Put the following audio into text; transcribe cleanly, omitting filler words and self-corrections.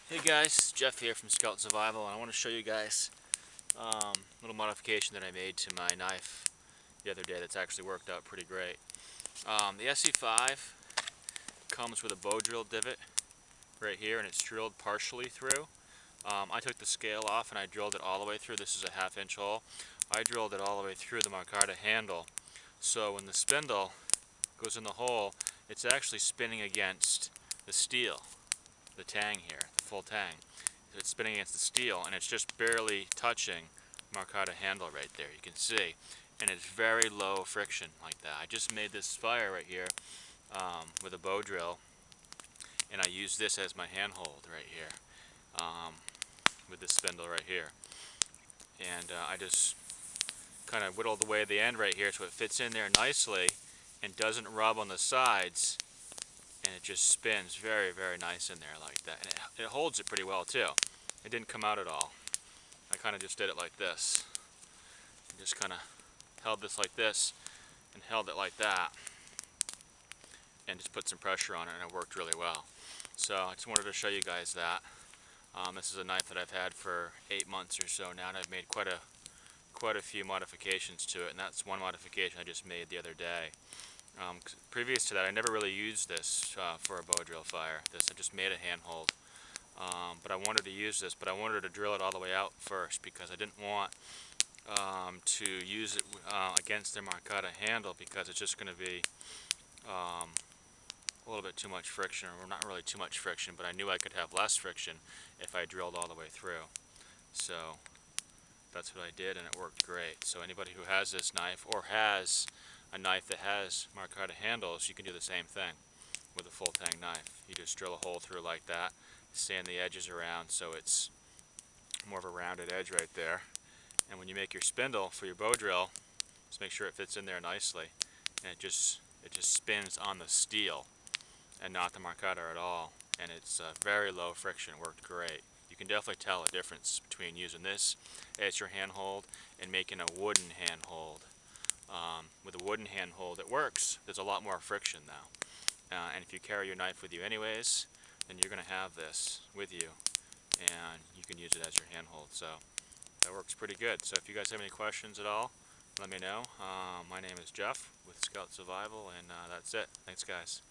Hey guys, Jeff here from Scout Survival, and I want to show you guys a little modification that I made to my knife the other day that's actually worked out pretty great. The ESEE-5 comes with a bowdrill divot right here, and it's drilled partially through. I took the scale off and I drilled it all the way through. This is a 1/2 inch hole. I drilled it all the way through the Micarta handle, so when the spindle goes in the hole, it's actually spinning against the steel, the tang here, the full tang. It's spinning against the steel, and it's just barely touching Micarta handle right there, you can see, and it's very low friction like that. I just made this fire right here with a bow drill, and I use this as my handhold right here with this spindle right here, and I just kind of whittled away the end right here so it fits in there nicely and doesn't rub on the sides, and it just spins very, very nice in there like that, and it holds it pretty well too. It didn't come out at all. I kind of just did it like this, and just kind of held this like this and held it like that, and just put some pressure on it, and it worked really well. So I just wanted to show you guys that. This is a knife that I've had for 8 months or so now, and I've made quite a few modifications to it, and that's one modification I just made the other day. Previous to that, I never really used this for a bow drill fire. I just made a handhold. But I wanted to use this, but I wanted to drill it all the way out first because I didn't want to use it against the Micarta handle, because it's just going to be a little bit too much friction, or not really too much friction, but I knew I could have less friction if I drilled all the way through. So that's what I did, and it worked great. So anybody who has this knife, or has a knife that has Micarta handles, you can do the same thing with a full tang knife. You just drill a hole through like that, sand the edges around so it's more of a rounded edge right there, and when you make your spindle for your bow drill, just make sure it fits in there nicely, and it just spins on the steel and not the Micarta at all, and it's very low friction. Worked great. You can definitely tell a difference between using this as your handhold and making a wooden handhold. With a wooden handhold, it works. There's a lot more friction though, and if you carry your knife with you anyways, then you're going to have this with you, and you can use it as your handhold. So that works pretty good. So if you guys have any questions at all, let me know. My name is Jeff with Scout Survival, and that's it. Thanks guys.